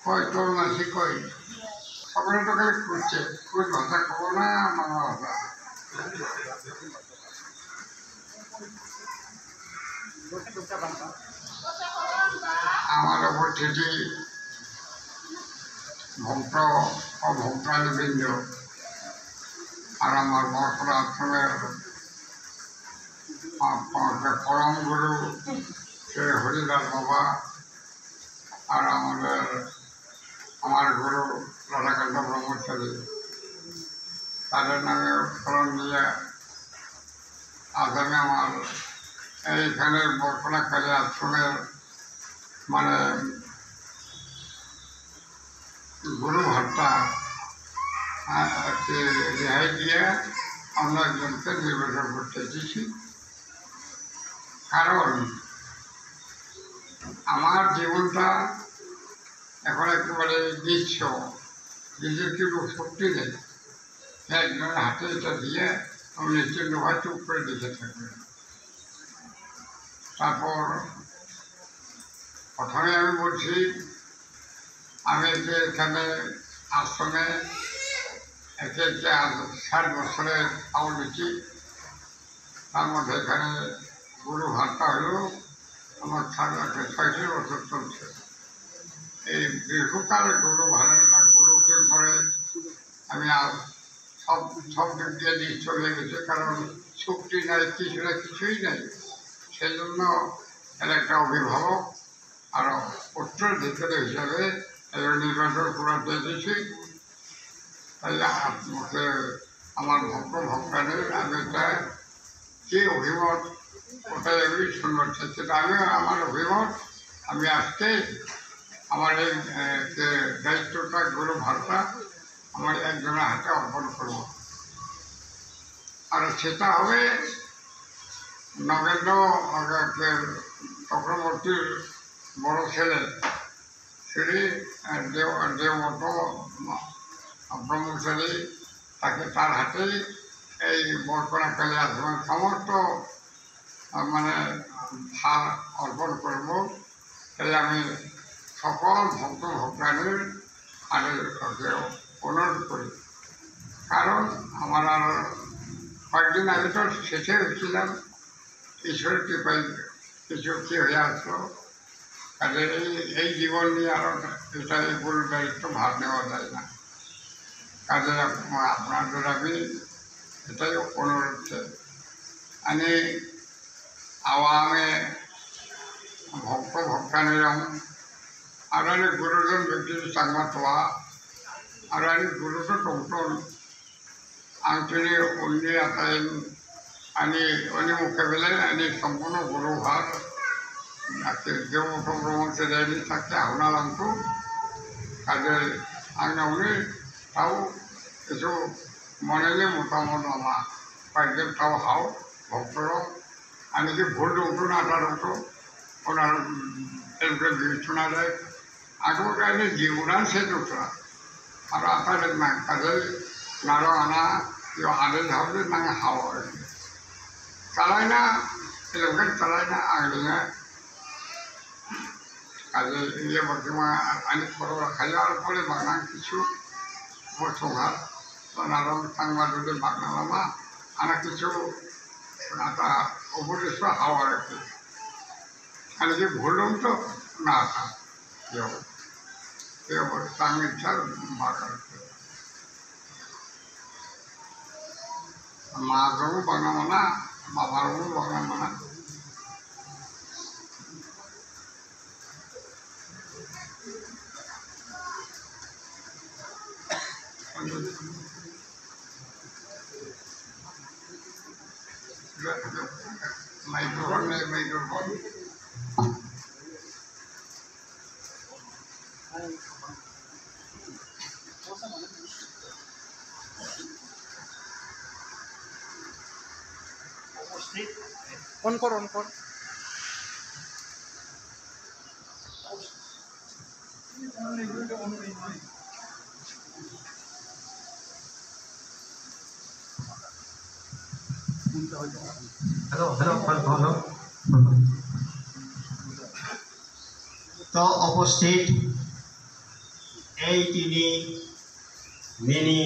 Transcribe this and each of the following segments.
কই তোর মাসি কই সকলে তো খালি খুঁজছে, খুঁজ ভাষা করবো না বাংলা ভাষা। আমার ওপর চিঠি ভক্ত ও ভক্তাদিবৃন্দ আর আমার বর্তমান আশ্রমের পরম গুরু শ্রী হরিদাস বাবা আর আমার গুরু রাধাকান্ত ব্রহ্মচারী, তাদের নামে উৎকলন দিয়ে আসামে আমার এইখানে বরকলাকালী আশ্রমের মানে গুরু ভাতা রেহাই দিয়ে অন্য একজনকে নির্বাচন করতে এসেছি। কারণ আমার জীবনটা এখন একেবারে গ্রীষ্ম, নিজের কিন্তু শক্তি নেই। একজনের হাতে এটা দিয়ে আমি নিশ্চিন্ত ভাই চুপ করে দেখে থাকবে। তারপর প্রথমে আমি বলছি, আমি যে এখানে আশ্রমে একে 60 বছরের তাও দিচ্ছি, তার মধ্যে এখানে গুরু ভাতা হলো আমার 36 বছর চলছে। এই দীর্ঘকাল গুরু গুরুকে পরে আমি আর সব দিক দিয়ে নিশ্চয় হয়ে গেছে, কারণ শক্তি নাই, কিছুই নেই। সেই জন্য এর একটা অভিভাবক আর উত্তরাধিকারী হিসাবে নির্বাচন করাতে এসেছি। তাই আপনাকে আমার ভক্তাদের আমি চাই যে অভিমত ওটাই আমি শুনবার চাইছি। আমিও আমার অভিমত আমি আজকে আমার এই দায়িত্বটা গুরু ভাতা আমার একজনের হাতে অর্পণ করব। আর সেটা হবে নগেন্দ্র চক্রবর্তীর বড় ছেলে শ্রী দেবমত ব্রহ্মচারী, তাকে তার হাতেই এই বরকলাকালী আশ্রমের সমস্ত মানে সার অর্পণ করব। তাই আমি সকল ভক্তাদের অনুরোধ করি। কারণ আমার আর কয়েকদিন আগে তো শেষে হয়েছিলাম, ঈশ্বরের কৃপায় কিছু কি হয়ে আসলো। কাজে এই জীবন নিয়ে আরও এটা এই গুরুর দায়িত্ব ভাব নেওয়া যায় না। কাজে আপনাদের আমি এটাই অনুরোধ চাই। আমি আওয়ামে ভক্তানিরम आणि गुरुजन व्यक्ती सांगतवा आणि गुरुचं टोटल आमच्याने उन्नी आता आणि मुख्यवेले आणि संपूर्ण गुरुभार देव मोठं ब्रह्मचारी साक्षी आवणार आमको काजे आंगना उन्नी ताऊ কিছু মনেলে মোটামুটি আমার কয়েকজন তাও হাও ভক্তরা আমি কি ভুল উঠো না তার উঠো ওনার বিবেচনা দেয় আগেকার জীবনান সে দুটা আর আপনাদের না কাজে নাড়ো আনা কেউ আদেশ হবে না হাওয়া চালায় না এরকম চালায় না আগলে না কাজে ইয়ে বর্তমান আমি বড় খাইয়ার পরে বাগান কিছু বছর নারং সাংবাদিকদের বাগনা লামা আনা কিছু आता उपदेश हवा रखते आणि जे भोलून तो ना आता एवढं चांगली इच्छा मागायचं माझं बघा म्हणा बाबाला बघा म्हणा माइक्रोफोन में माइक्रोफोन ऑन कर हेलो हेलो हेलो तो उपस्थित এই তিনি মিনি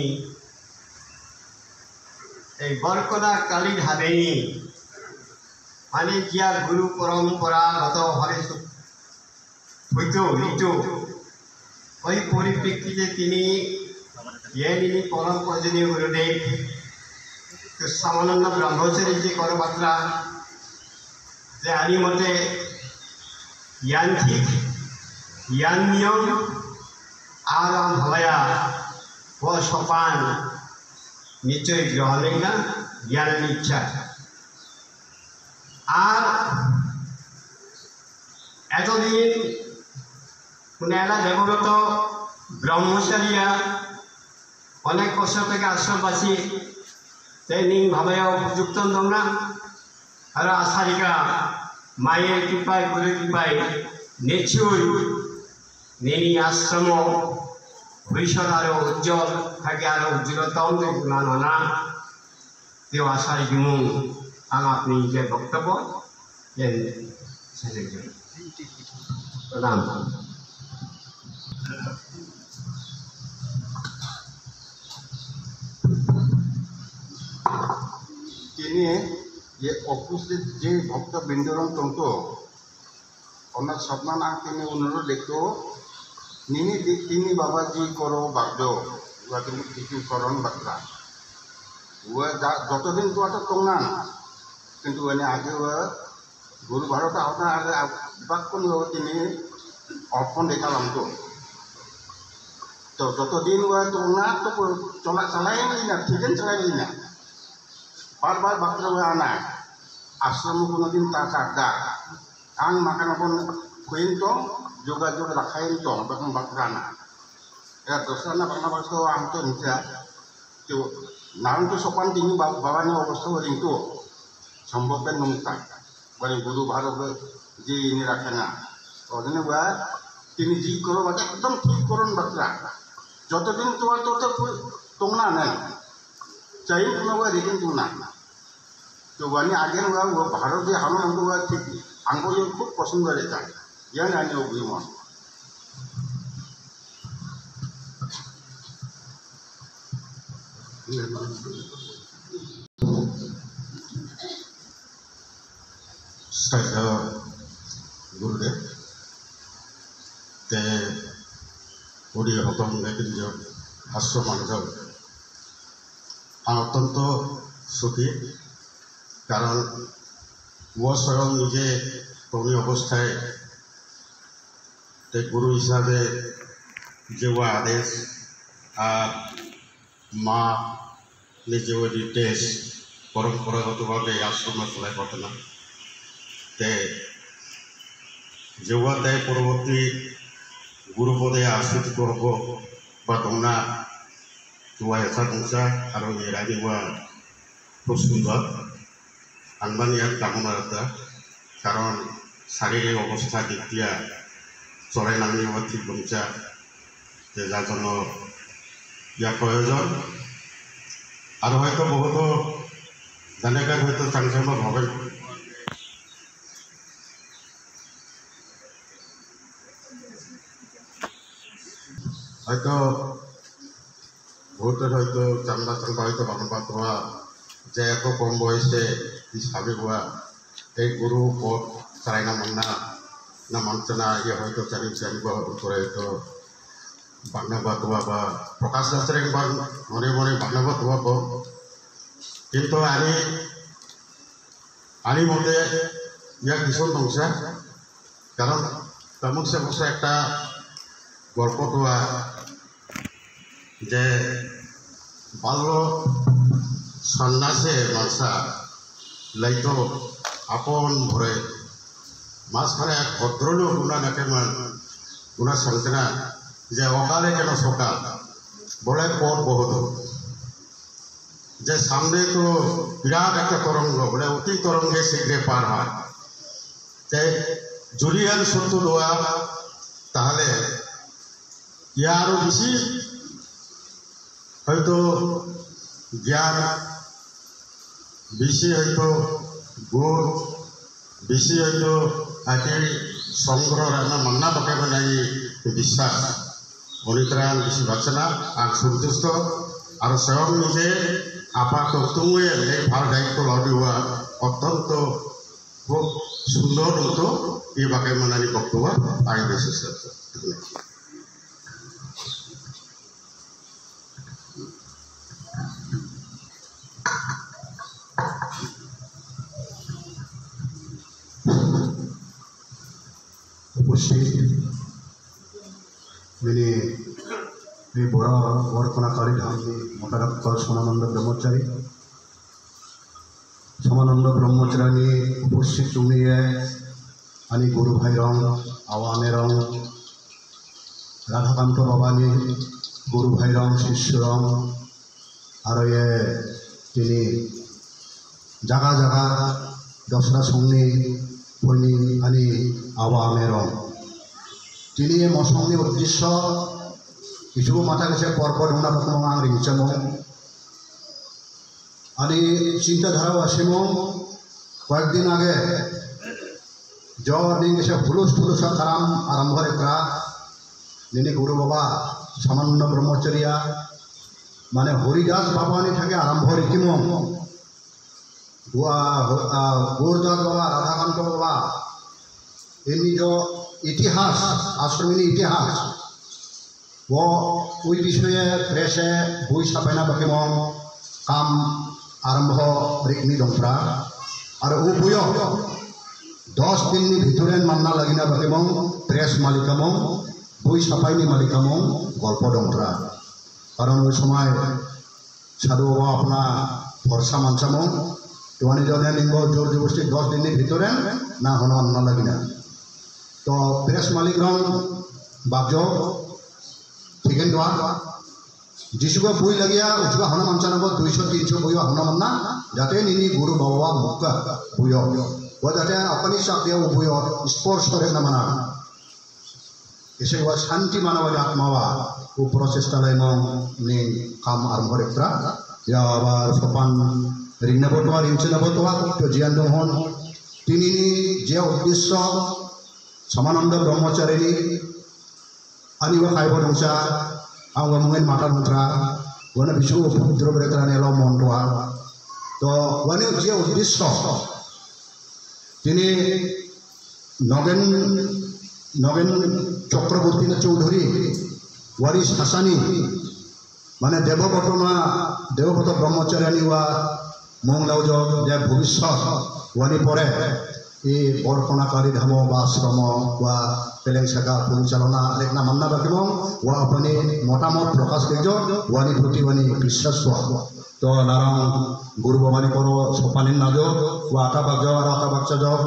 এই বৰকলা কালীৰ হাবেনী মানে জিয়া গুৰু পৰম্পৰাগতভাৱে হয়তো ওই পরিপ্রেক্ষিতে তিনি ইয়ে পরম প্রয়োজনীয় গুরুদেব শ্যামানন্দ ব্রহ্মচারী যে করবাত্রা যে আনি মতে জ্ঞান ঠিক জ্ঞান নিয়ম আর ভাবায়া ও সোপান নিশ্চয় গ্রহণের না জ্ঞানের ইচ্ছা আর এতদিন এরা দেবগত ব্রহ্মচারীরা অনেক বছর থেকে আশ্রমবাসী তেমনিভাবে উপযুক্ত দংনা আর আশারিকা মায়ের কৃপায় গুরু কৃপায় নিশ্চয় নিনি আশ্রম ভবিষ্যৎ আরো উজ্জ্বল থাকে আরো উজ্জ্বলতম নানা তেও আশারি বিমুং আং আপনি যে বক্তব্য প্রণাম তিনি যে উপস্থিত যে ভক্তবৃন্দরম তন্ত অনেক স্বপ্ন না তিনি অনুরোধ দেখতো তিনি বাবাজি করো বাদ্য কিন্তু কিছু করণ বার্তা যতদিন তো একটা তংনা কিন্তু এনে আগে গুরু ভারত আহতা আগে বাক্য তিনি অর্পণ দেখালামতো তো যতদিন তংনা তো চালাই না ঠিকই চালাই না बार बाथ्रा आना आश्रम कोनो दिन ता काटा आं माखानापन खुइन तो जोगाजोग लाखाइन तो बखं बाथ्रा ना या दसराना बांगला बाथ्रा आं तो निजा तो नाम तो सोपान दिनी बाबानि अवस्था ओरिं तो सम्भव बे नंगता बने गुरु भारत जे इनि राखेना ओजने बा तिनि जी करो बाटे एकदम ठीक करन बाथ्रा যতদিন তোমার তো তোমরা নেন চাই তোমার রিডিং তোমরা तो वानी आगे वो भारत के हम हमको ठीक हमको ये खूब पसंद रहता है यह नानी हो गई मन गुरुदेव ते उड़ी हतम लेकिन जो हास्य मानव अत्यंत सुखी कारण वो स्वयं निजे तरुणी अवस्थाय गुरु हिसाब से जो आदेश माँ ने जो निर्देश परम्परागत भाव आश्रम चलाई घटना जो परवर्ती गुरुपदे आश्रित हम दंना जुआ हेसा दंसा और रानी खूब सुंदर आनबानी कामना रहता कारण शारीरिक अवस्था दिखा चढ़ाई नामी ठीक बंचा जाजन या प्रयोजन और हयतो बहुत जानेगा हयतो चांगचांग भावे हयतो बहुत हयतो चांदा चांदा हयतो बानबाद हुआ जे एक कम बयसे हिसाब हुआ एक गुरु पद चालायना मोनना ना मानसना ये हयतो चारि चारिबा करे तो बानबाद हुआ बा प्रकाश शास्त्री एक बार मने मने बानबाद हुआ को किंतु आनी मते या किशोर दंसा कारण तमुक से बसे एक गल्प हुआ जे बाल्य सन्यासे मानसा लाइतो आपन भरे मासखाने एक भद्रलो गुना नाकेमन गुना संजना जे अकाले केन सकाल बोले पद बहुत जे सामने तो विराट एक तरंग बोले अति तरंगे शीघ्र पार है ते जुलियान सत्तु लोआ ताहले यार बेसि हयतो ज्ञान बेसि हयतो गुण बेसि हयतो आखिर संग्रह राना मन्ना पके बनाई विश्वास Onitran Bisibachana, and Suntusto, are seven Nise, Apato Tumwe, a Pardaiko Lodua, Otonto, Sundoruto, Ibakamanani Boktua, I resist. मेरी बड़ा बरकनाकारी धाम मोटारक्कर समानंद ब्रह्मचारी उपस्थित तुम्हें आनी गुरु भाई रंग आवाने रंग राधाकांत बाबानी गुरु भाई रंग शिष्य रंग और ये तिनी जगह जगह दसरा संगी फैनी आनी आवाने रंग तिनी मौसमी उद्देश्य কিছু মাথা গেছে পরপর উনা রকম আংরি নিচেম আদি চিন্তাধারাও আসিম কয়েকদিন আগে জ্বর দিন গেছে হুলুস হুলুস কারাম আরম্ভ রেখা যিনি গুরু বাবা সামান্য ব্রহ্মচর্যা মানে হরিদাস বাবানি থেকে আরম্ভ রেখিম গৌরদাস বাবা রাধাকান্ত বাবা এই নিজ ইতিহাস আশ্রমিনী ইতিহাস वो ওই বিষয়ে প্রেসে বই ছাপাইনা বাকি কাম আরম্ভ রেখনি দংফ্রা আর ও বইও 10 দিননি ভিতরে মান্না লাগিনা বাকি প্রেস মালিকাম বই ছাপাইনি মালিকাম গল্প দংফ্রা কারণ ওই সময় সাধু বাবা আপনা ভরসা মানসাম তোমানি জনে লিঙ্গ জোর জবরদস্তি 10 দিননি ভিতরে না হন মান্না লাগিনা তো প্রেস মালিক রং বাবজ ठीक है जिसको बई लगे उसका हन मानसाना 200-300 बई हन मानना जाते निनी गुरु बाबा मुक्का बई वो जाते अपनी साथ वो बई स्पर्श करे ना माना इसे वो शांति मानव आत्मावा वो प्रचेष्टा नि काम आरम्भ रेखा या आबार सोपान रिंगना बतवा रिंचना बतवा तो जियान दंहन तिनी जे उद्देश्य समानंद ब्रह्मचारी ani wa kai bodongsa angwa mungen mata mantra wana bisu putro berekrane lo mondoa to wani je uddishya tini Nagen Chakraborty Chowdhury ওয়ারিশ হাসানি মানে দেবব্রত ব্রহ্মচারিণী ওয়া মংলাও যে ভবিষ্যৎ ওয়ানি পরে এই বরকনাকারী ধাম বা আশ্রম বা পেলেং শাখা পরিচালনা রেখনা মান্না বাকিব ওয়া আপনি মতামত প্রকাশ করজ ওয়ানি প্রতি ওয়ানি বিশ্বাস তো নারং গুরু বাবানি করো সোপানি নাজ ওয়া আটা বাগ যাও আর আটা বাচ্চা যাও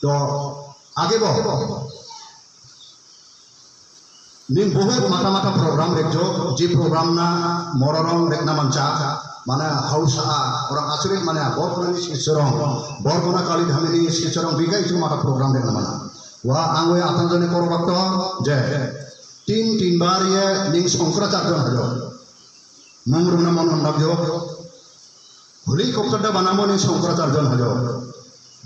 তো আগে नीम बहुत माता माता प्रोग्राम रेखो जी प्रोग्राम ना मररंग रेखना मंचा माने हाउस और आश्रित माने बरकनानि शिशरंग बरकना काली धामिनी शिशरंग बिगाई जो माता प्रोग्राम रेखना माना वा आंगवे आतन जने करो वक्त जे तीन बार ये निंग शंकराचार्य हजो मंगरुना मन नबजो हेलिकप्टर बानामो नि शंकराचार्य हजो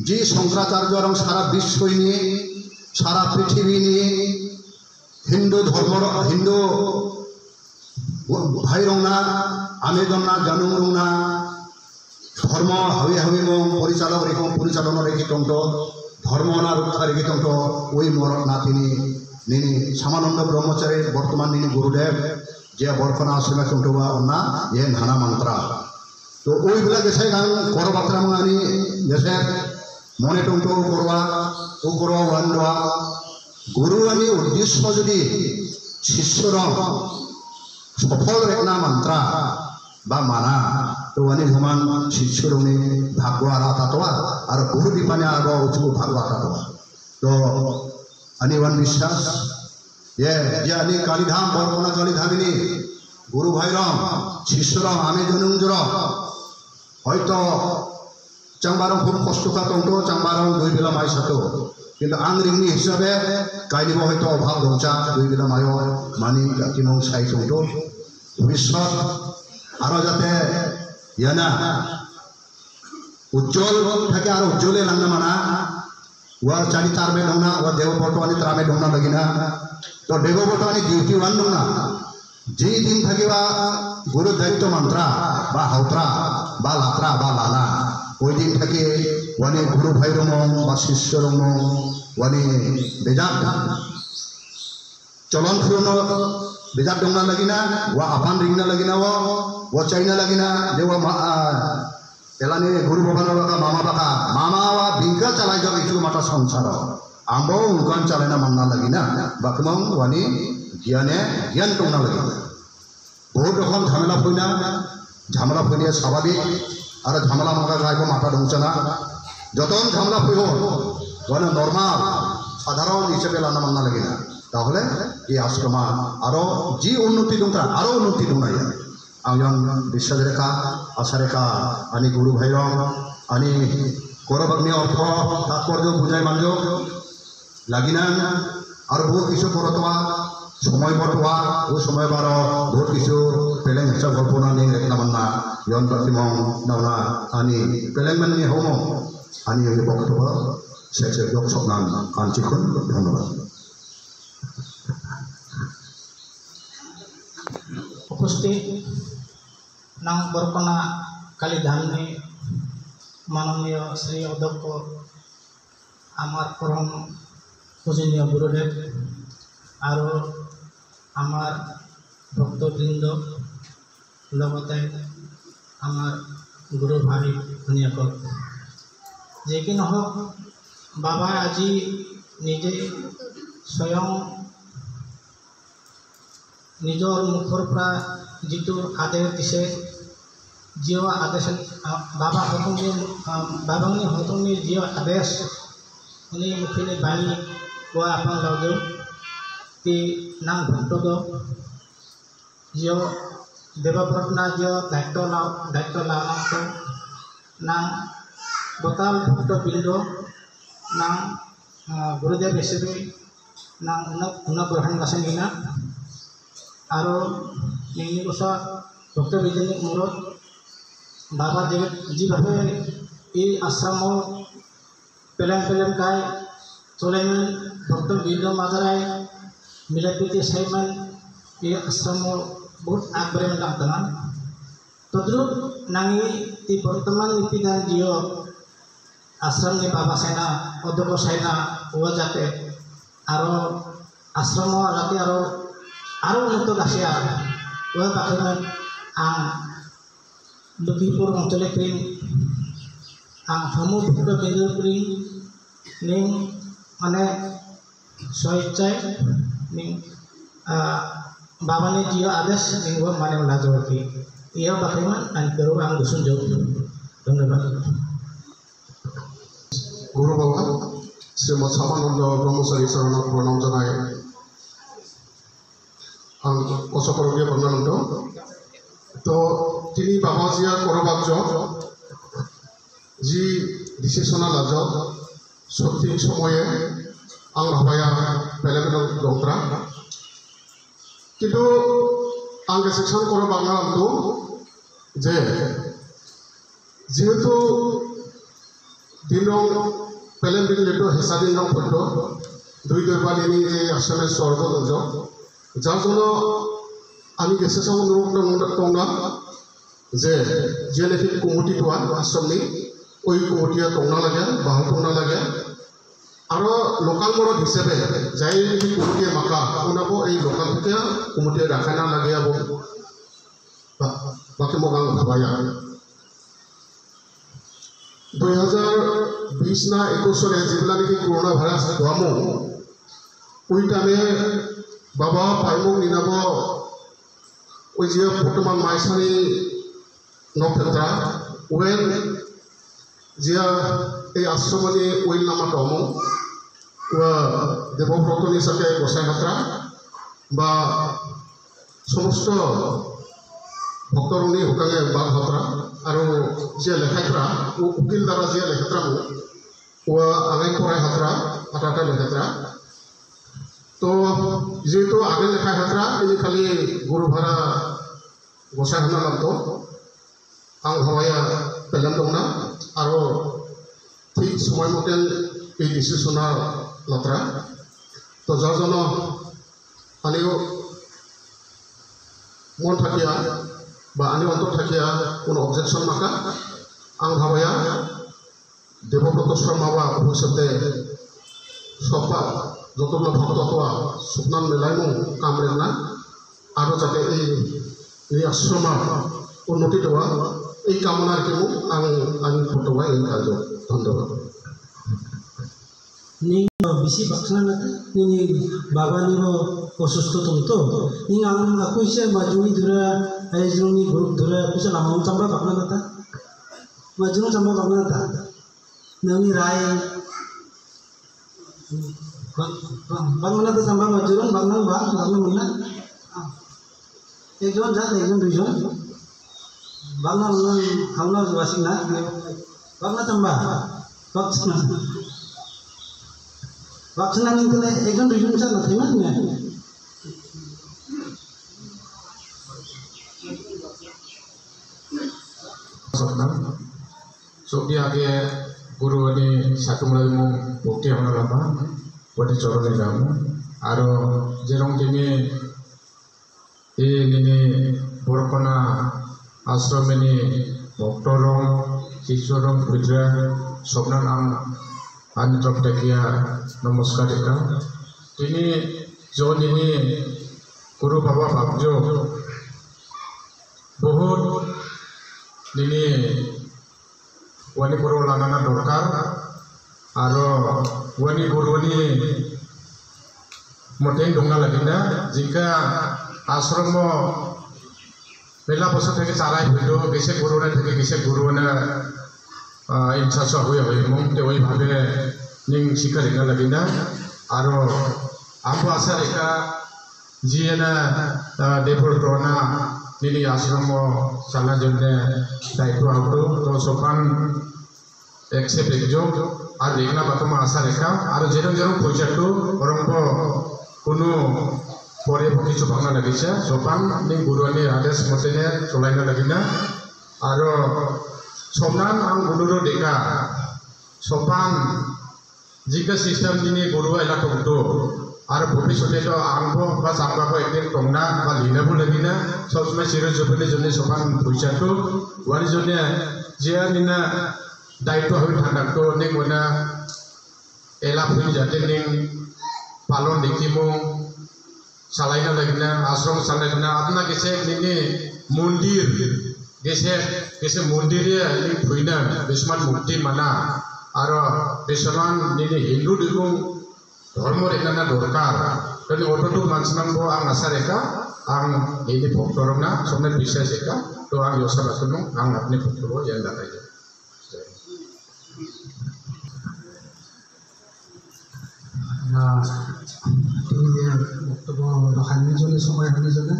जी शंकराचार्य रंग सारा विश्व निये सारा पृथ्वी निये हिंदू धर्म हिंदू भाई रंगना आमेदना जानूं रंगना धर्म हावी हावी मं परिचालक रेखो परिचालन रेखी तंतो धर्म ना रक्षा रेखी तंतो वही मरक नातिनी निनी सामानंद ब्रह्मचारी वर्तमान निनी गुरुदेव जे बरकना आश्रमे तंतोबा अन्ना ये नाना मंत्रा तो वही बिला जैसे गान करो बात्रा मंगानी जैसे मने तंतो करवा ओ करवा वांडवा गुरुवानी उद्देश्य यदि शिष्यर सफल रेखना मंत्रा बा माना तो वानी समान शिष्यर भाग्य आतातवा और गुरु दीपाने आगो उसको भाग्य आतातवा तो अनिवान विश्वास ये आनी कालीधाम बरकना कालीधामिनी गुरु भाई शिष्यर आमे जनुंजर हयतो चांबारं खूब कष्ट का तंतो चांबारं दुई बेला माई सातो কিন্তু आंग्रिंगनि हिसाबे गायनिबो हयतो अभाव दंचा दुई बेला मायो मानि किमं साइ तंतो भविष्यत आरो जाते याना उज्जवल थाके आरो उज्जवले लांनो माना Wa cari tarme dongna, wa dewa botwani tarme dongna lagi na. To dewa botwani duty one dongna. Ji din thakiwa guru daitto mantra, ba hautra, ba latra, ba lana. Oi din thaki wani guru bhai romong, ba shishya romong, wani bejat. Colon furono bejat dongna lagi na, wa apan ringna lagi na wa China lagi na, dewa Elani guru bapana baka mama wa bingka calai jauh itu mata sangsara. Ambo ungkan calai na manna lagi na, bakmong wani gian tongna lagi. Bahut rokom ঝামেলা punya স্বাভাবিক আর ঝামেলা মাকা গাইব মাথা ঢুকছেনা যতন ঝামেলা পুইব মানে normal সাধারণ হিসেবে লানা মান্না লাগে না তাহলে এই আশ্রমা আরো জি উন্নতি দংতা আরো উন্নতি দংনাই আমিজন বিশ্বাস রেখা আশা রেখা আনি গুরু ভাইরং আনি করবাগ্নি অর্থ তাৎপর্য বুঝাই মানজ লাগিনা আর বহু কিছু করতোয়া সময় বটুয়া ও সময় বারো বহুত কিছু পেলেং হিসাব কল্পনা নিয়ে রেখনা মান্না ইয়ন প্রতিমং নাওনা আনি পেলেং মাননি হম আনি এই বক্তব্য শেষে যোগ স্বপ্নান কাঞ্চিখন ধন্যবাদ উপস্থিত নাম বরকনা কালীধামে মাননীয় শ্রী অধ্যক্ষ আমার পরম পূজনীয় গুরুদেব আর আমার ভক্তবৃন্দ লগতে আমার গুরু ভাই ভনীসকল যে কি নহওক বাবাই আজি নিজে স্বয়ং নিজৰ মুখৰ পৰা যিটো আদেশ দিছে যিও আদেশ বাবাংনি হতংনি যিও আদেশ উনি মুখিনি বাণী কোৱা আপোনালোকে ती नाम भक्तद जियो देवव्रतना जियो दायित्व लावनांक नाम बताल भक्तबृंद नाम गुरुदेव हिसाबै नाम उन्नग्रहण गासिना और नैनि बছৰ भक्तबृंदनि मूलत बाबा जिभावे এই आश्रम पेलें गाय चलायमोन भक्तबृंदर माजाराय मिलाप्रीति साइमान ये आश्रम बहुत आगबारे लांगतना तद्रुप नांगी ती बर्तमान नीतिदान जियो आश्रम नि बाबा साइना अध्यक्ष साइना हुआ जाते आरो आश्रम जाते आरो उन्नत गासिया हुआ बाकिमान आं लखीमपुर अंचले क्रीम आं हमु भक्त बिंदु क्रीम निं माने स्वेच्छाय बाबा ने जियो आदेश निंगवा माने लाजवती यह बाकिमान अंकरो आं गुसुन जौत धन्यवाद गुरु बाबा श्रीमद सामानंद ब्रह्मचारी चरणक प्रणाम जनाय आं कचकरबीय बंदानंद तो তিনি বাবাজিয়া করবাজ্য जी ডিসিশনা লাজ সঠিক সময়ে आं भाबाया बेलेग दंत्रा किन्तु आं डिसिसन कर बांगालखौ जे जिहेतु दिनों पेलें दिन लेटो हेसा दिनों फटो दुई दरबारिनि जे आश्रमे स्वर्ग दंज जार जनो आंनि डिसिसन दंना जे जेनेखि कमिटि दवा आश्रमनि ओइ कमिटिया दंना लागे बाहाल दंना लागे और लोकल मरद हिसाब से जाय कमिटिया माका उनाबो এই लोकल के कमिटिया राखाना लागे अब बाकी मगां भाबाया 2020 ना 21 सने जिबला नेকি कोरोना भाइरास धमो ওই টাইমে बाबा पाइमुक निनाबो ওই যে বর্তমান মাইসানি নক্ষত্রা ওয়েন जिया এই आश्रमनि ওই नामा दङ देवव्रतनि साथे गसाई हात्रा बा समस्त भक्तरनि हुकांगे बाग हात्रा और जे लेखायफ्रा उकिल द्वारा जे लेखायफ्रा आगे फराय हात्रा आटाटा लेखायफ्रा तो जेहेतु आगे लेखाय हात्रा इन खाली गुरु भारा गसाई हाना नामतो आं भाबाया पेलें दंना और ठीक समय मतेन এই ডিসিশনের লত্রা তো যার জন্য আনিও মন থাকিয়া বা আনি অন্তর থাকিয়া কোনো অবজেকশন মাকা आं भाबाया देवव्रत शर्मा बा भविष्यते सप्ताह जतब्ला भक्तत्वा सुपनान मेलायमु कामरेना आरो जाते এই आश्रमा उन्नति देवा এই कामनार केमु आं आंनि फटवा এই काज धन्यवाद ning bisi baksana ning babani ro অসুস্থ তো ning ang aku ise majuni dura ajroni group dura kusa lamang chamba bakna data majunu chamba bakna data nami rai bangna data chamba majurun bangna munna ekjon jat ekjon duijon bangna munna hamna wasina bangna chamba baksana ning tele ekjon duijon sa na thaiman ne Sobi age guru ani satu mulai mu bukti hono lama, wadi coro ni kamu, aro jerong kini ini borkona ashram ini doktorong, siswarong putra, sobnan ang antrop dekia namaskar ika, ini jon ini guru baba babjo, बहुत ini wani guru lanana dorkar aro wani guru ni moteng dongna lagina jika ashram pela bosor theke charai hoilo gese guru na theke gese guru na inchasa hoye mong te oi bhabe ning shikarina lagina aro ambo asa eka jiena devor drona nini ashram chala jonne daitto auto to sopan accept ekjo ar regna batama asa rekha ar jerom poichatu orombo kono pore kichu bangna lagise sopan ni guruni ades motene cholaina lagina aro sobnan ang gururo deka sopan jika system ini guru ela tongto আর ভবিষ্যতে তো আরম্ভ বা চাম্বাকো একদিন টংনা বা লিনাবো লাগিনা সবসময় চির জপনে জন্য সমান পয়সাটো ওয়ারি জন্য যে নিনা দায়িত্ব হয়ে থাকতো নেই মনা এলা ফুলি যাতে নেই পালন দেখিমো চালাইনা লাগিনা আশ্রম চালাইনা আপনা গেছে নিনে মন্দির গেছে মন্দিরে ফুইনা বেসমান মুক্তি মানা আর বেসমান নিনে হিন্দু দিগুং ধর্ম রেখানা দরকার যদি অতটুকু মানসিনাংবো আং আশা রেখা আং এই ভক্তরংনা সবনের বিশ্বাস রেখা তো আং ইয়সা বাসন আং আপনি ভক্তব ইয়ান দাঁড়াই বক্তব্য হানিজনে সময় হানিজনে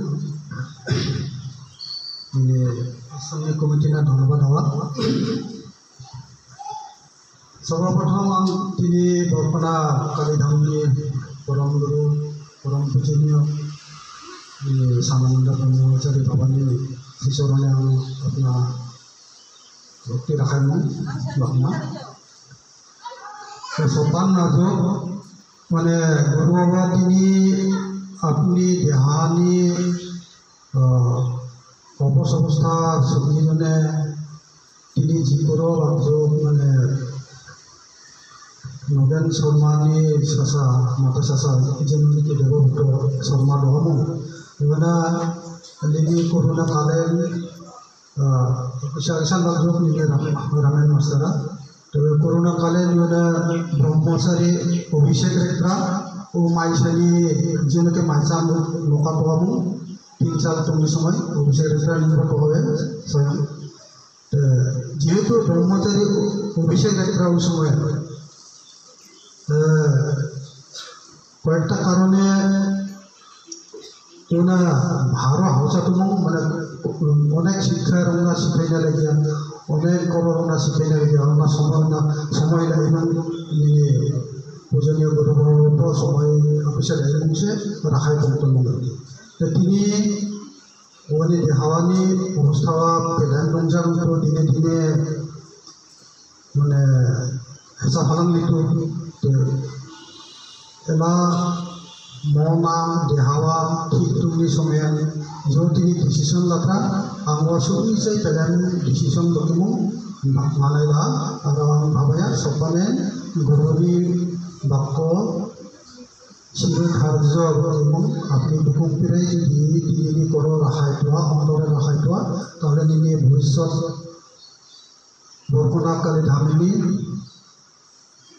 আশ্রমিক কমিটিনা ধন্যবাদ হওয়া সর্বপ্রথম তিনি বরকনা কালীধামনি পরম গুরু পরম পূজনীয় সামানন্দ ব্রহ্মচারী বাবানি শিশরণে আপনার ভক্তি রাখার ভাবনা সোপান রাজু মানে গুরু বাবা তিনি আপনি দেহানি অবস্থা সবজিজনে তিনি যিকোনো রাজ্য মানে নগেন শর্মানি শাসা মাতা শাসা যেমনি দেবভূত শর্মা দহম ইমানা লিনি করোনা কালেন ঈশান রাজ্য নিয়ে রামেন মাস্টারা তবে করোনা কালে ইমানা ব্রহ্মচারী অভিষেক রেখা ও মাইসানি যেনকে মাইসাম নৌকা পাবো 3-4 তুমি সময় অভিষেক রেখা নির্ভর হবে স্বয়ং যেহেতু ব্রহ্মচারী অভিষেক রেখা ওই সময় কয়েকটা কারণে ওনা ভালো হাউসাটো মানে অনেক শিক্ষার আমরা শিখাইনা লাগিয়া অনেক করোনা শিখাইনা লাগিয়া আমরা সময় ইমান পূজনীয় গুরু সময় অফিসের এজেন্সে রাখাই বক্তব্য তিনি ওখানে দেহাওয়ানি অবস্থা পেলেন রঞ্জানটো দিনে দিনে মানে হেঁচা ফালাং লিখো Ela Mona Dehawa Kitumi Somen Jotini decision latra angwa suri sai pelan decision dokimu malaila agawang bhabaya sopane goroni bakko Sirin harjo এবং আপনি দুপুর পিরাই যদি তিনি করো রাখাই তোয়া অন্তরে রাখাই তোয়া তাহলে নিয়ে ভবিষ্যৎ বর্ণনাকারী ধামিনী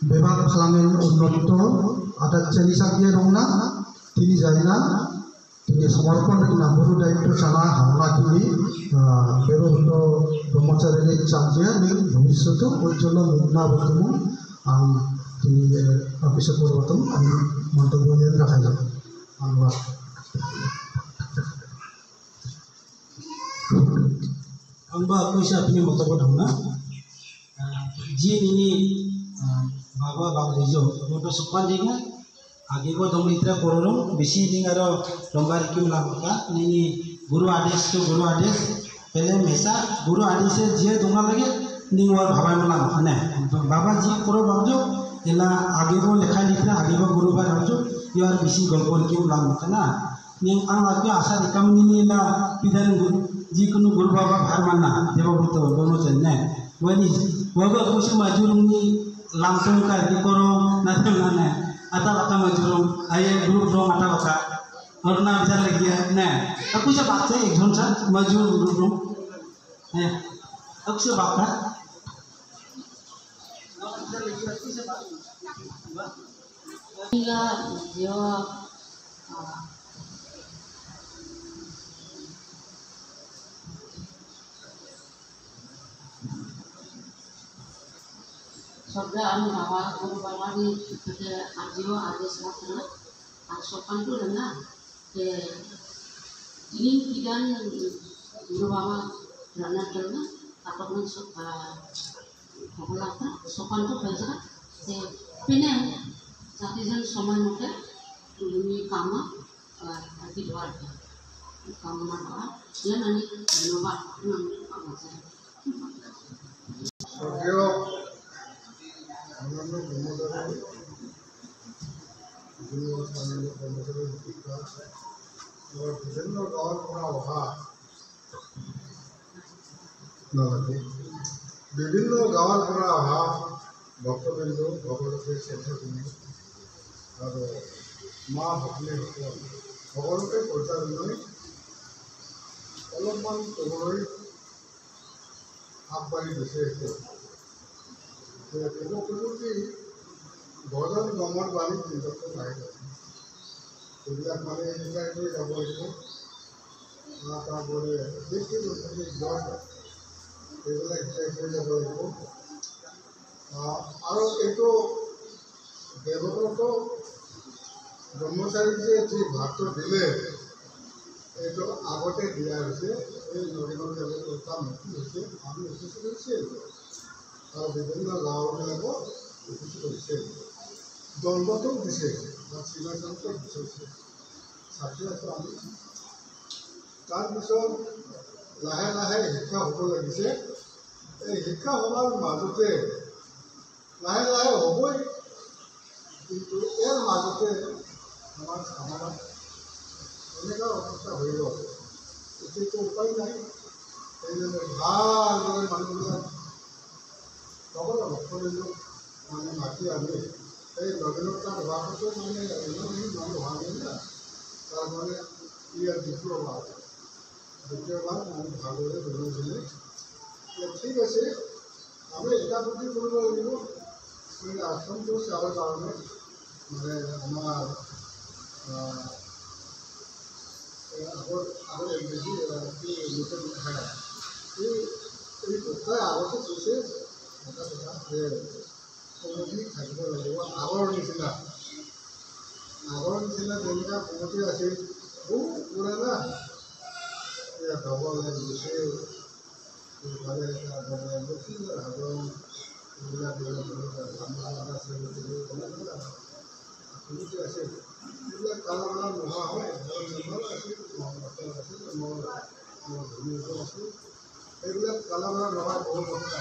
বিভাগ খালামেন উন্নত আটার চালি সাকিয়ে রং না তিনি যাই না তিনি সমর্পণ নাম্বরু দায়িত্ব চানা হামলা তিনি ব্যবহৃত ব্রহ্মচারীর চাঁদিয়া ভবিষ্যৎ উজ্জ্বল মুগ্না বর্তম তিনি অফিসে পরিবর্তন আমি মন্তব্য নিয়ে রাখাই যাব ধন্যবাদ आंबा कैसे अपनी मतबो दंना जी निनी बाबा बागरिजो मोटो सुपान दिगा आगे को दम इतरा कोरोरम बेसी दिगा रो लंबार किम लामका निनी गुरु आदेश के गुरु आदेश पहले हमेशा गुरु आदेश से जे दोंगा लगे निवर भाबाय मला ने बाबा जी करो बाबजो एला आगे को लेखा लिखना आगे को गुरु भाई राजो यार बेसी गल्पन किम लामका ना निं आं आगे आशा रिकाम निनी ना पिदान जिकुनु गुरु बाबा भार मानना देवव्रत ब्रह्मचारी ने वही वगो कुछ मजूरनी लामसम का करो ना ने आता आता मजूरम आये गुरु रो आता बका और ना विचार लगी है ने अब कुछ बात है एक झन सा मजूर गुरु रो है अब से बात है Iya, yo Sobrang bawa guru bawa di pada ajiwa ada selatan, sopan tu dana. Ini kidan guru bawa dana dana, apa pun sopan tu baca. Pine citizen soman muka ini kama di luar kama mana dia nanti luar nanti kama saya. অন্যান্য কর্মচারী বিভিন্ন স্থানীয় কর্মচারী শিক্ষা এবার বিভিন্ন গাঁৱৰ পৰা অহা নালাগে বিভিন্ন গাঁৱৰ পৰা অহা ভক্তবৃন্দ ভগৱতী শ্ৰদ্ধাখিনি আৰু মা ভগ্নীসকল সকলোকে পৰ্যায়লৈ অলপমান ক'বলৈ আগবাঢ়ি গৈছে এতিয়া কি ভজন গমৰ বাণী নিজকে পাই গৈছে সেইবিলাক মানে শিকাই লৈ যাব লাগিব তাৰোপৰি বেছি বস্তু জ্ঞান সেইবিলাক শিকাই লৈ যাব লাগিব আৰু এইটো দেৱব্ৰত ব্ৰহ্মচাৰীক যে ভাতটো দিলে এইটো আগতে দিয়া হৈছে এই নদীখন এটা নতুন হৈছে আমি উচিত কৰিছে আৰু বিভিন্ন গাঁওবিলাকো উচিত কৰিছে দণ্ডটো দিছে বা চিনাজনটো দিছে ছাত্ৰী আছোঁ আমি তাৰপিছত লাহে লাহে শিক্ষা হ'ব লাগিছে এই শিক্ষা হোৱাৰ মাজতে লাহে লাহে হ'বই কিন্তু ইয়াৰ মাজতে আমাৰ সমাজত এনেকুৱা অৱস্থা হৈ গ'ল এতিয়াতো উপায় নাই সেইদৰে ভালদৰে মানুহবিলাক সকলো ভক্তবৃন্দক মানে মাতি আনি এই নবীনতা হোৱাটো মানে ইমানখিনি মানুহ হোৱা নাই না তাৰমানে ইয়াৰ দ্বিতীয়বাৰ আমি ভালদৰে জনাইছিলে ঠিক আছে আমি এটা বুদ্ধি কৰিব লাগিব মানে আশ্ৰমটো চাবৰ কাৰণে মানে আমাৰ আগত বেছি নতুন ঠাই এই কথাই আগতে কৈছে এটা কথা যে কমিটি থাকিব লাগিব আগৰ নিচিনা যেনেকুৱা কমিটি আছিল বহুত পুৰণা ভগৱানে দিছে এইফালে হাজং এইবিলাক কমিটি আছিল এইবিলাক কালমানা নোহোৱা হয় মেম্বাৰ আছিল আছিল মোৰ ভূমিকা আছিল এইবিলাক কালমানা নোহোৱা বহুত কথা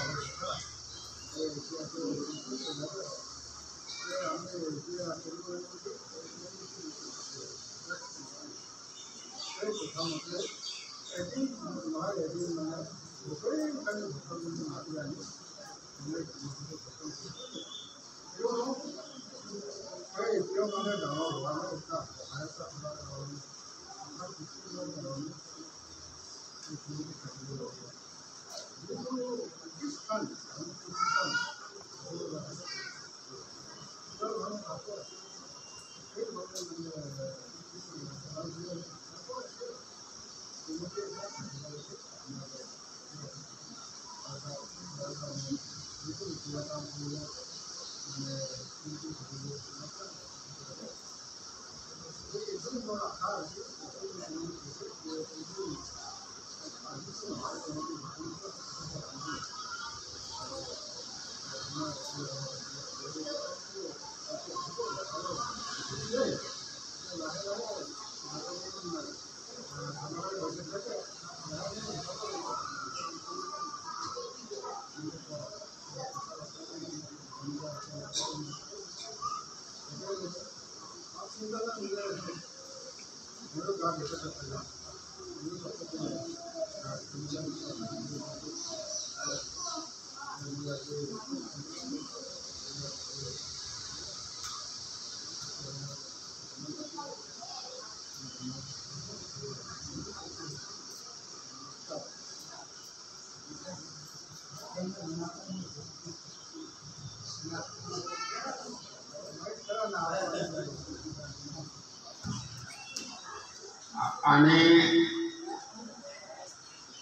आणि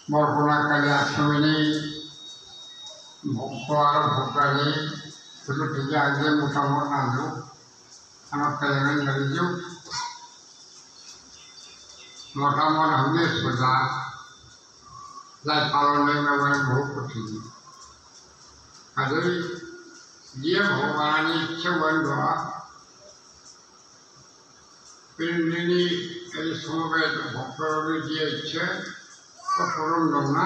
বরপনাকালী আশ্রমিনী ভক্ত আর ভক্তানি ছোটো থেকে আগে মোটামুটি নাজু আমার কাজে নারিজু মোটামুটি হলে সোজা যাই পালনে ব্যবহার বহু কঠিন কাজেই গিয়ে ভগবানের ইচ্ছে বন্ধ তিনি এই সমবেত ভক্তরবি দিয়ে ইচ্ছে তো পূরণ না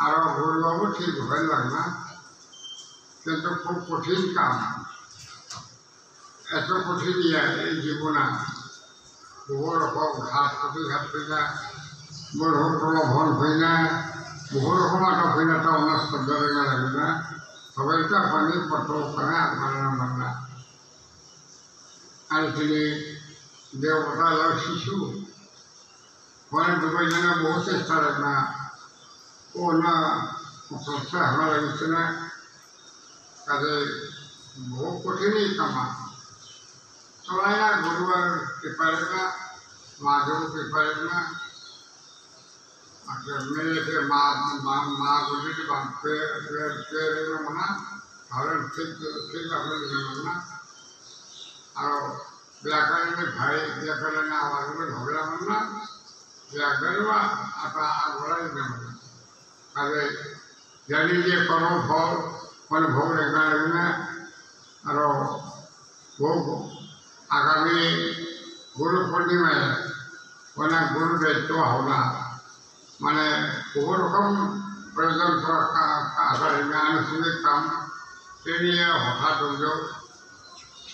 আরও গুরুবাবু ঠিক হয়ে লাগ না কিন্তু খুব কঠিন কাম এত কঠিন এই জীবনা বহু রকম ঘাট প্রতিঘাত হয়ে না বহু প্রলোভন হয়ে না বহু রকম আটক হয়ে না তা অন্য শব্দ লাগবে না সবাই তো আপনি কত ওখানে আপনার না আর তিনি দেবতা শিশু মানে দুবাই জানা বহু চেষ্টা রাখনা ও না সংস্থা হামা লাগিছে না কাজে বহু কঠিনই কামা চলাই না গরুয়ার পেপারে না মাঝেও পেপারে না মেয়েকে মা গলিটি বাঁধতে না তাহলে ঠিক আপনি না আর ব্যাকরণে ভাই ব্যাকরণে আওয়াজ করে ঝগড়া মান না ব্যাকরণ বা আটা আগড়াই নেব না কাজে জানি যে কর্ম ফল মানে ভোগ রেখা লাগবে না আরও ভোগ আগামী গুরু পূর্ণিমায় অনেক গুরু দায়িত্ব হওয়া মানে বহু রকম প্রয়োজন আনুষ্ঠানিক কাম সে নিয়ে হঠাৎ অভিযোগ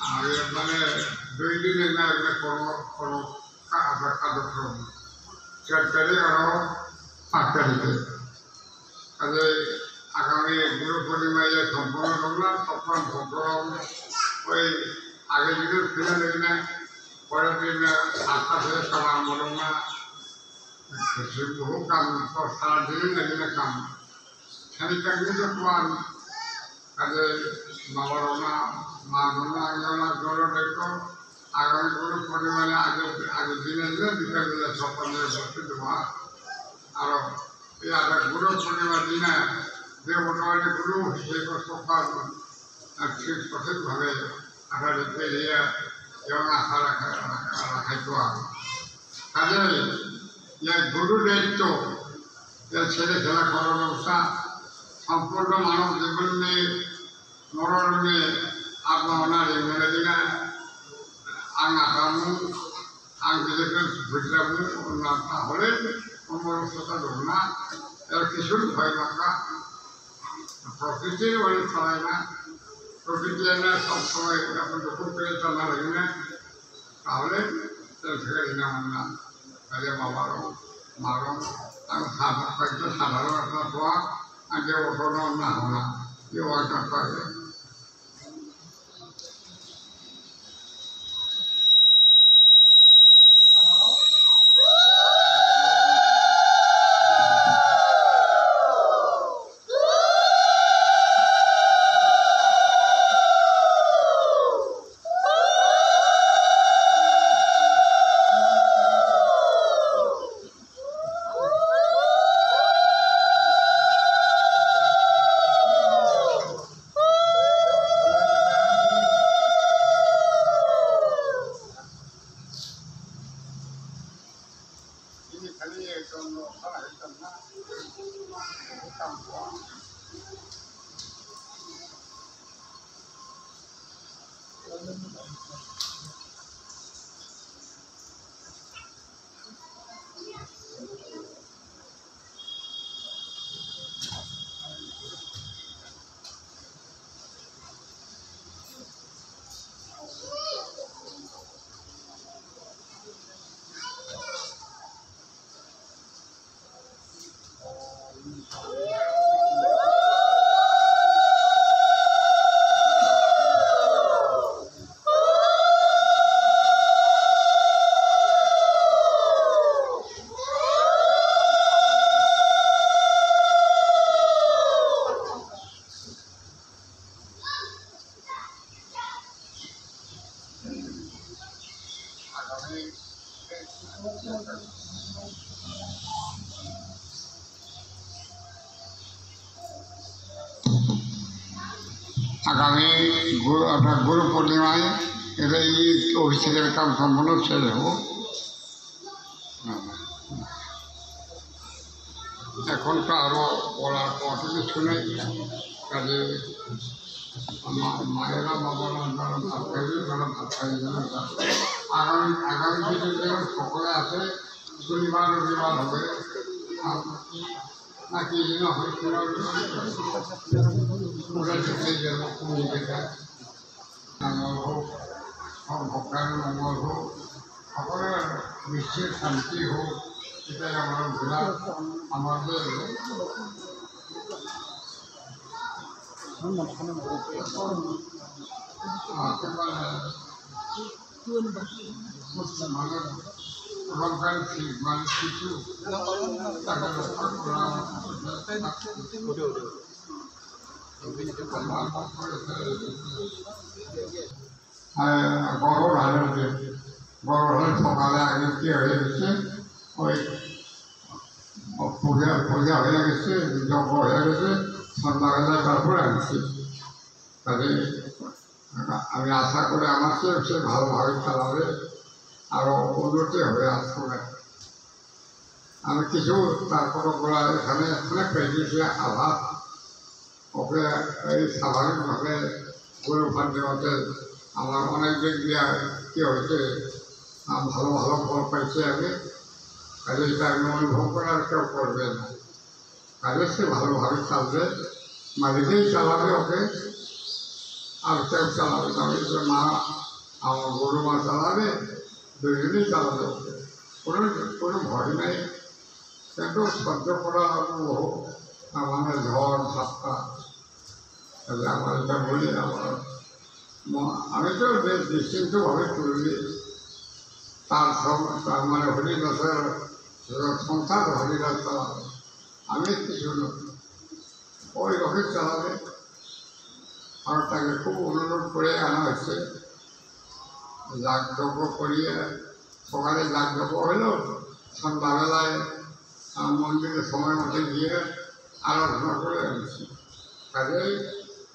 আর মানে 2 দিনের না কোনো কার্যক্রম 4 তারিখ আরও 5 তারিখে কাজে আগামী গুরু পূর্ণিমায় সম্পূর্ণ করলাম তখন ভদ্রম ওই আগের দিনের ফিরে দেখি না পরের দিন 7টা থেকে সবার মরম না বহু কাম সারাদিনই লাগি না কাম খালি কাজে তো পান কাজে বাবার না মা না আগে জল দেখো আগামী গুরু পরিমাণে আগের দিনে বিকালবেলা সকালে বসে দেওয়া আরও এই আগে গুরু পূর্ণিমার দিনে যে মোটামুটি গুরু সেই সকাল ঠিক সঠিকভাবে আশা রেখে দিয়ে এবং আশা রাখাইতো কাজে গুরু দায়িত্ব ছেলে খেলা করার ব্যবস্থা সম্পূর্ণ মানব জীবন নিয়ে মরণ নিয়ে আপনার ওনার মেলে দিনা আং আঁকামু আং দিলেকে বুঝলামু না হলে অমরস্থতা ধর না এর কিছুর ভয় লাগা প্রকৃতির বলে ছড়ায় না প্রকৃতি এনে সবসময় আপনি দখল করে চলা লাগে না, তাহলে না তাহলে বাবারও মারও আমি কয়েকটা সাধারণ একটা দোয়া আগে ওঠোনো না হওয়া এই ওয়াটা থাকে। আগামী গুরু পূর্ণিমায় এটা এই অভিষেকের কাম সম্পূর্ণ ছেড়ে দেবো। এখন তো আরও বলার কত কিছু নেই, কাজে মায়েরা বাবারা যারা ভাত খাইবে তারা ভাত খাইবে। আগামী দিনে যেমন সকলে আছে শনিবার রবিবার হবে নাকি হয়েছিল ওরা দেখে গেল কমিটিটা মঙ্গল হোক, সব ভক্তের মঙ্গল হোক, সকলের বিশ্বের শান্তি হোক, এটাই আমরা ঘোরা আমাদের মানুষ কিছু তাকে রক্ষা করা গরম হাজারকে গরম হলে সকালে আগে কি হয়ে গেছে ওই পূজা হয়ে গেছে, যজ্ঞ হয়ে গেছে, সন্ধ্যাবেলায় তারপরে আনছি। তাহলে আমি আশা করে আমার সে ভালোভাবে চালাবে, আরও উন্নতি হবে আসলে। আমি কিছু তারপরে বলা এখানে অনেক পেয়েছি আঘাত ওকে এই স্বাভাবিকভাবে গরু ফান্ডের মধ্যে আমার অনেক দিক দিয়ে কী হয়েছে ভালো ভালো ফল পাইছি আমি, কাজে এটা আমি অনুভব করে আর কেউ করবে না। কাজে সে ভালোভাবে চালবে, মালিকেই চালাবে ওকে, আর কেউ চালাবে না। যে মা আমার গরু মা চালাবে, দুজনেই চালাবে ওকে, কোনো ভয় নেই। কিন্তু সহ্য করা হোক মানে ঝড় ঝাপটা, আমার এটা বলি আমি তো বেশ নিশ্চিন্তভাবে তুলি। তার মানে হরিদাসের সংসার হরিদাস চালাবে, আমি কিছু নয়, ওই রকম চালাবে। আর তাকে খুব অনুরোধ করে আনা হয়েছে, যাগযজ্ঞ করিয়ে সকালে যাগযজ্ঞ হইল, সন্ধ্যাবেলায় মন্দিরে সময় মতো গিয়ে আরাধনা করে আনছি। কাজেই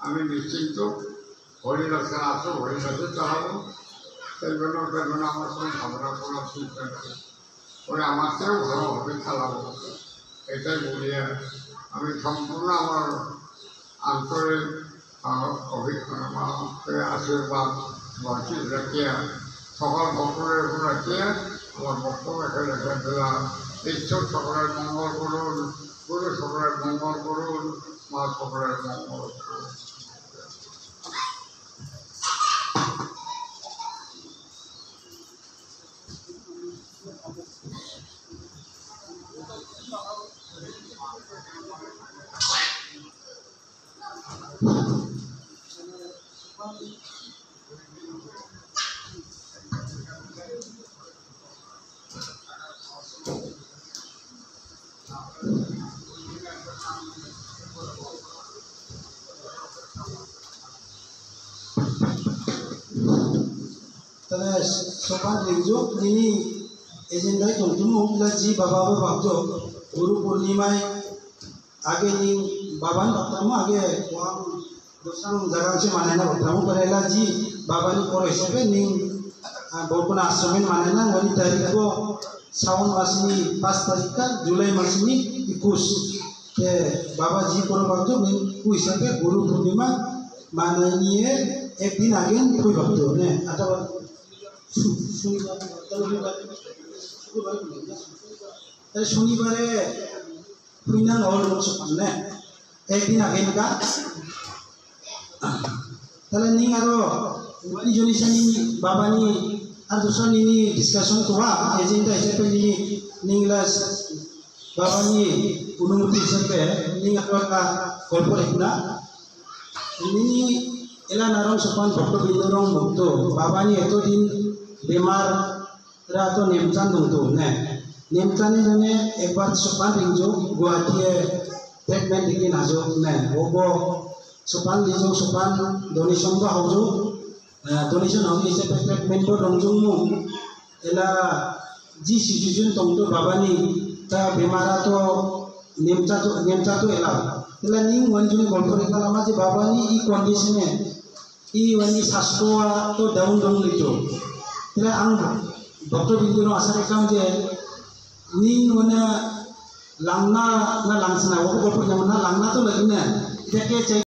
আমি নিশ্চিন্ত হরিদাসে আসো, হরিদাসে চালাবো, সেই জন্য আমার কোনো ভাবনা করার চিন্তা নেই, ওরা আমার চেয়েও ভালোভাবে চালাবো, এটাই বলিয়ে আমি সম্পূর্ণ আমার আন্তরিক আশীর্বাদ বঞ্চিত রাখিয়া সকল ভক্তদের উপর রাখিয়া আমার বক্তব্য এখানে রেখে দিলাম। ঈশ্বর সকলের মঙ্গল করুন, গুরু সকলের মঙ্গল করুন, মা সকলের মঙ্গল করুন। Tala sopan rinjo ini agenda tungtung laji baba babjo Guru Purnima आगे नी बाबा ने बताऊँ आगे वहाँ दूसरा जगह से माने ना बताऊँ करेला जी बाबा ने कोर ऐसे पे नी बहुत ना आश्रम में माने ना वही तारीख को सावन मास में 5 तारीख का जुलाई मास में 21 के बाबा जी कोर बाबजो नी कोई हिसाब पे गुरु पूर्णिमा माने ये एक दिन आगे कोई बाबजो ने आता शनिवार पुन्हा नवल सोपान एक दिन आगे का तले नहीं आरो वाली जोनी से नहीं बाबा नहीं और दूसरा नहीं डिस्कशन तो हुआ एजेंडा ऐसे पे नहीं ग्लास बाबा नहीं अनुमति से पे नहीं आरो का कॉर्पोरेट ना नहीं एला नारों सोपान डॉक्टर बिंदुरों मुक्तो बाबा नहीं तो दिन बीमार रातो नेमचान मुक्तो ने नेमचाने जने एक बार सोपान रिंजो गुवाहाटी ट्रीटमेंट दिखे नाजो ने वो सोपान रिंजो सोपान डोनेशन को हाउजो डोनेशन हाउजो इसे पे ट्रीटमेंट को रंजो मु एला जी सिचुएशन तंगतो बाबानी ता बीमारा तो नेमचा तो एला निंग वंजुनी कॉर्पोरेट लामा जे बाबानी ई कंडीशन है ई वनी शास्त्रोआ तो डाउन लिटो तेला आं डॉक्टर बिंदुनो आसारे काम जे ning wana langna na langsana wo ko ko na langna to lagi na ite ke